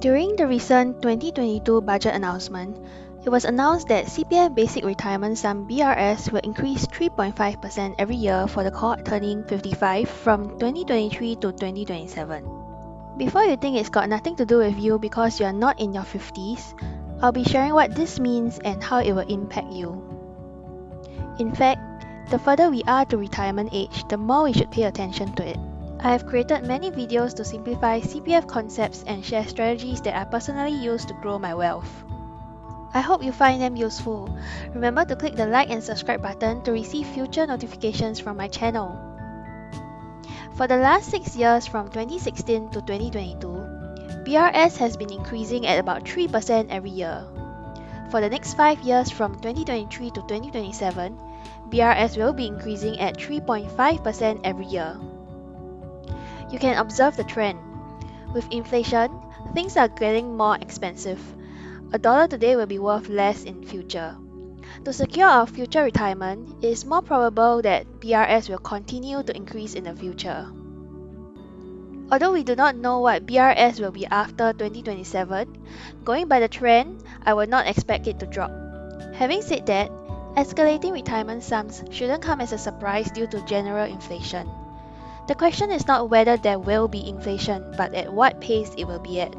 During the recent 2022 budget announcement, it was announced that CPF Basic Retirement Sum BRS will increase 3.5% every year for the cohort turning 55 from 2023 to 2027. Before you think it's got nothing to do with you because you are not in your 50s, I'll be sharing what this means and how it will impact you. In fact, the further we are to retirement age, the more we should pay attention to it. I have created many videos to simplify CPF concepts and share strategies that I personally use to grow my wealth. I hope you find them useful. Remember to click the like and subscribe button to receive future notifications from my channel. For the last 6 years from 2016 to 2022, BRS has been increasing at about 3% every year. For the next 5 years from 2023 to 2027, BRS will be increasing at 3.5% every year. You can observe the trend. With inflation, things are getting more expensive. $1 today will be worth less in future. To secure our future retirement, it is more probable that BRS will continue to increase in the future. Although we do not know what BRS will be after 2027, going by the trend, I would not expect it to drop. Having said that, escalating retirement sums shouldn't come as a surprise due to general inflation. The question is not whether there will be inflation, but at what pace it will be at.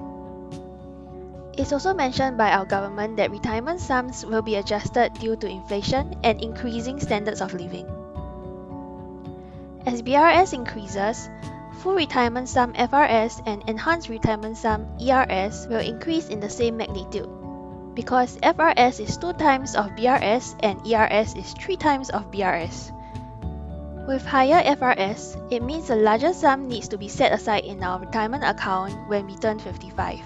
It's also mentioned by our government that retirement sums will be adjusted due to inflation and increasing standards of living. As BRS increases, full retirement sum FRS and enhanced retirement sum ERS will increase in the same magnitude, because FRS is 2 times of BRS and ERS is 3 times of BRS. With higher FRS, it means a larger sum needs to be set aside in our retirement account when we turn 55.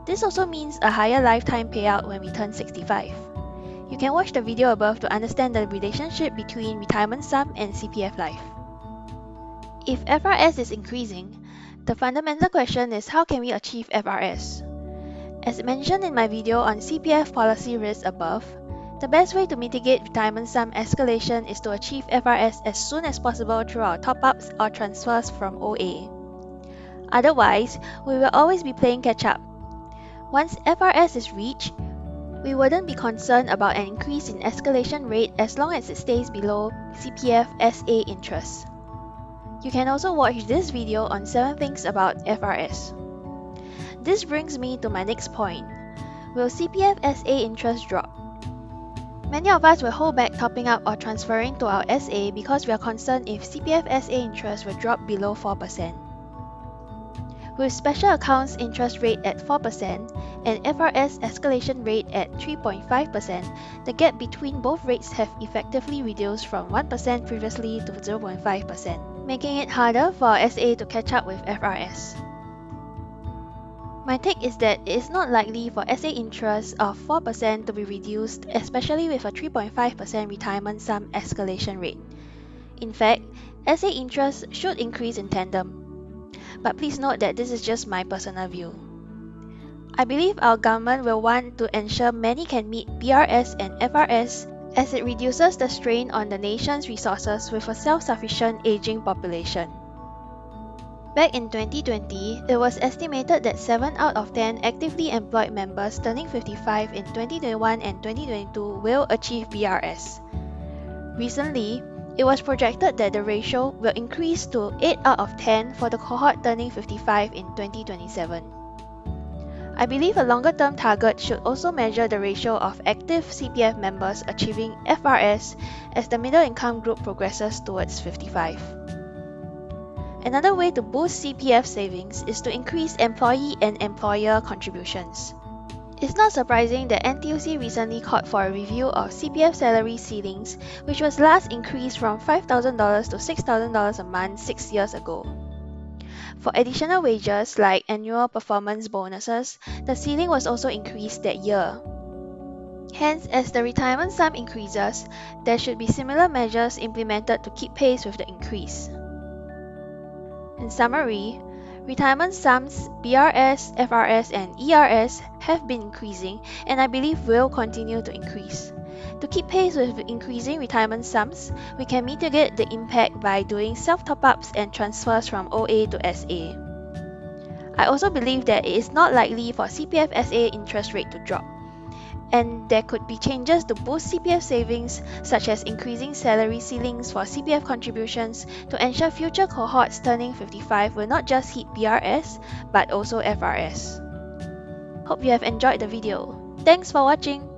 This also means a higher lifetime payout when we turn 65. You can watch the video above to understand the relationship between retirement sum and CPF life. If FRS is increasing, the fundamental question is how can we achieve FRS? As mentioned in my video on CPF policy risk above, the best way to mitigate retirement sum escalation is to achieve FRS as soon as possible through our top-ups or transfers from OA. Otherwise, we will always be playing catch-up. Once FRS is reached, we wouldn't be concerned about an increase in escalation rate as long as it stays below CPF SA interest. You can also watch this video on 7 things about FRS. This brings me to my next point. Will CPF SA interest drop? Many of us will hold back topping up or transferring to our SA because we are concerned if CPF SA interest will drop below 4%. With special accounts interest rate at 4% and FRS escalation rate at 3.5%, the gap between both rates have effectively reduced from 1% previously to 0.5%, making it harder for SA to catch up with FRS. My take is that it is not likely for SA interest of 4% to be reduced, especially with a 3.5% retirement sum escalation rate. In fact, SA interest should increase in tandem. But please note that this is just my personal view. I believe our government will want to ensure many can meet BRS and FRS as it reduces the strain on the nation's resources with a self-sufficient aging population. Back in 2020, it was estimated that 7 out of 10 actively employed members turning 55 in 2021 and 2022 will achieve BRS. Recently, it was projected that the ratio will increase to 8 out of 10 for the cohort turning 55 in 2027. I believe a longer-term target should also measure the ratio of active CPF members achieving FRS as the middle-income group progresses towards 55. Another way to boost CPF savings is to increase employee and employer contributions. It's not surprising that NTUC recently called for a review of CPF salary ceilings, which was last increased from $5,000 to $6,000 a month 6 years ago. For additional wages like annual performance bonuses, the ceiling was also increased that year. Hence, as the retirement sum increases, there should be similar measures implemented to keep pace with the increase. In summary, retirement sums, BRS, FRS, and ERS have been increasing and I believe will continue to increase. To keep pace with increasing retirement sums, we can mitigate the impact by doing self-top-ups and transfers from OA to SA. I also believe that it is not likely for CPF SA interest rate to drop, and there could be changes to boost CPF savings, such as increasing salary ceilings for CPF contributions to ensure future cohorts turning 55 will not just hit BRS but also FRS. Hope you have enjoyed the video. Thanks for watching!